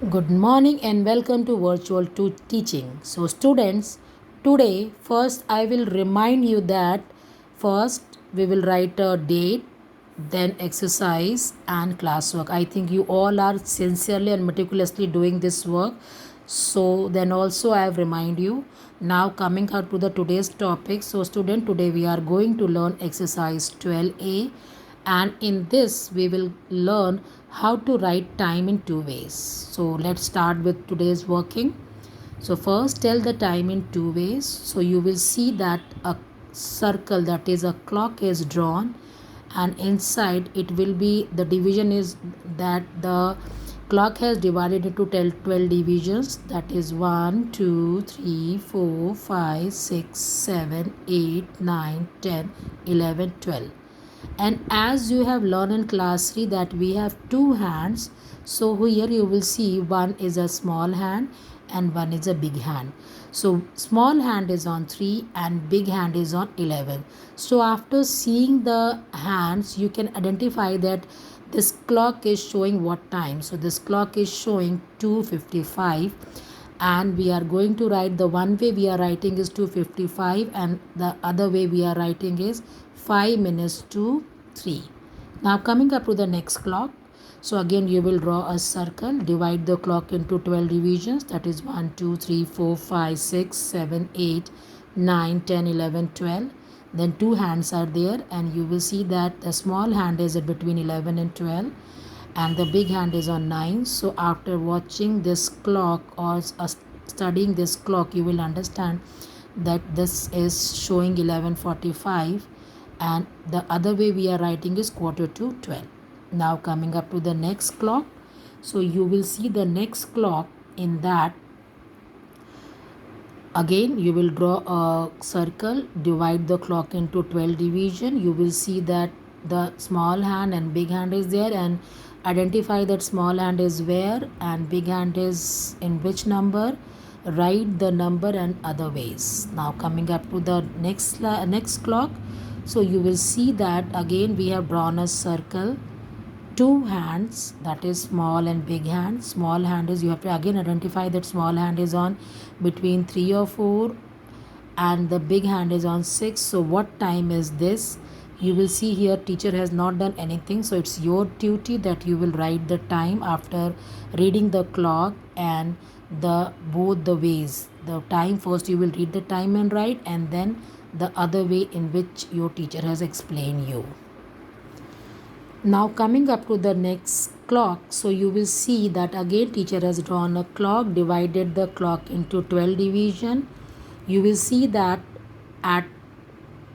Good morning and welcome to virtual teaching. So students, today first I will remind you that first we will write a date, then exercise and classwork. I think you all are sincerely and meticulously doing this work. So then also I have remind you. Now coming out to the today's topic. So student, today we are going to learn exercise 12A, and in this we will learn how to write time in two ways. So let's start with today's working. So first tell the time in two ways. So you will see that a circle, that is a clock, is drawn, and inside it will be the division is that the clock has divided into 12 divisions, that is 1 2 3 4 5 6 7 8 9 10 11 12. And as you have learned in class 3 that we have two hands, so here you will see one is a small hand and one is a big hand. So small hand is on 3 and big hand is on 11. So after seeing the hands, you can identify that this clock is showing what time. So this clock is showing 2:55, and we are going to write, the one way we are writing is 2:55 and the other way we are writing is 5 minutes to 3. Now coming up to the next clock. So again you will draw a circle, divide the clock into 12 divisions, that is 1 2 3 4 5 6 7 8 9 10 11 12. Then two hands are there, and you will see that the small hand is between 11 and 12 and the big hand is on 9. So after watching this clock or studying this clock, you will understand that this is showing 11:45 and the other way we are writing is quarter to 12. Now coming up to the next clock. So you will see the next clock. In that, again you will draw a circle, divide the clock into 12 division. You will see that the small hand and big hand is there, and identify that small hand is where and big hand is in which number. Write the number and other ways. Now coming up to the next clock. So you will see that again we have drawn a circle, two hands, that is small and big hand. Small hand is, you have to again identify that small hand is on between 3 or 4 and the big hand is on 6. So what time is this? You will see here teacher has not done anything, so it's your duty that you will write the time after reading the clock and the both the ways. The time first you will read the time and write, and then the other way in which your teacher has explained you. Now coming up to the next clock. So you will see that again teacher has drawn a clock, divided the clock into 12 division. You will see that at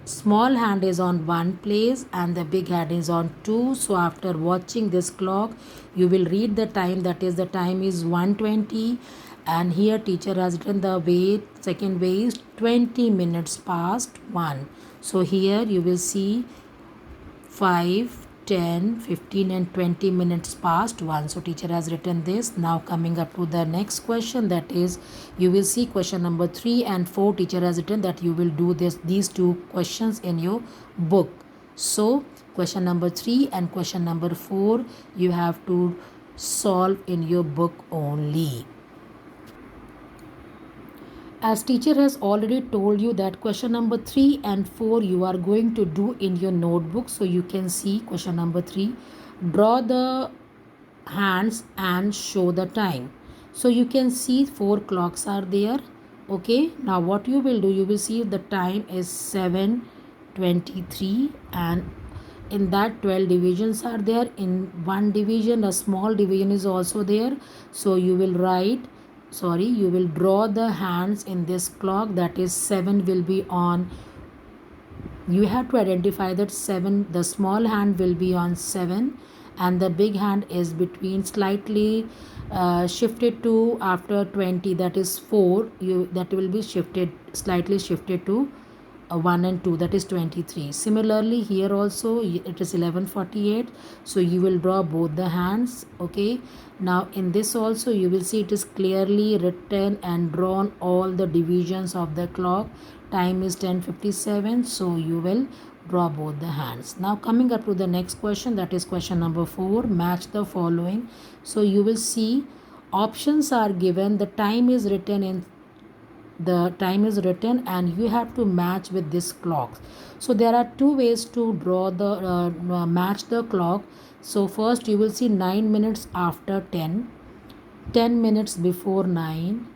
small hand is on one place and the big hand is on 2. So after watching this clock, you will read the time, that is the time is 1:20, and here teacher has written the way, second way is 20 minutes past 1. So here you will see 5, 10, 15 and 20 minutes past 1. So teacher has written this. Now coming up to the next question, that is you will see question number 3 and 4. Teacher has written that you will do these two questions in your book. So question number 3 and question number 4 you have to solve in your book only. As teacher has already told you that question number 3 and 4 you are going to do in your notebook. So you can see question number 3, draw the hands and show the time. So you can see 4 clocks are there. Okay, now what you will do, you will see the time is 7:23, and in that 12 divisions are there. In one division a small division is also there. So you will you will draw the hands in this clock, that is 7 will be on, you have to identify that 7, the small hand will be on 7 and the big hand is between slightly shifted to after 20, that is 4, that will be shifted, slightly shifted to 1 and 2, that is 23. Similarly here also it is 11:48, so you will draw both the hands. Okay, now in this also you will see it is clearly written and drawn all the divisions of the clock. Time is 10:57, so you will draw both the hands. Now coming up to the next question, that is question number 4, match the following. So you will see options are given, the time is written in the time is written and you have to match with this clock. So there are two ways to draw the match the clock. So first you will see 9 minutes after 10, 10 minutes before 9,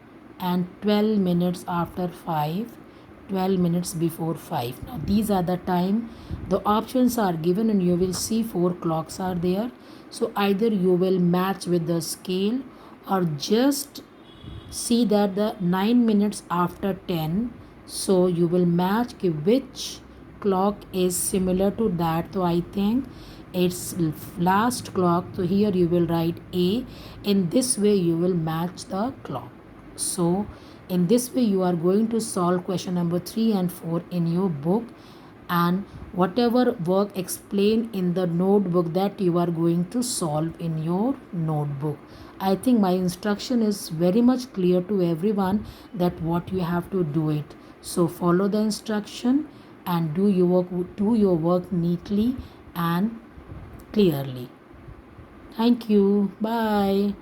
and 12 minutes after 5, 12 minutes before 5. Now these are the time, the options are given and you will see four clocks are there. So either you will match with the scale or just see that the 9 minutes after 10, so you will match which clock is similar to that. So I think it's last clock, so here you will write A. In this way you will match the clock. So in this way you are going to solve question number 3 and 4 in your book, and whatever work explained in the notebook that you are going to solve in your notebook. I think my instruction is very much clear to everyone that what you have to do it. So follow the instruction and do your work neatly and clearly. Thank you. Bye.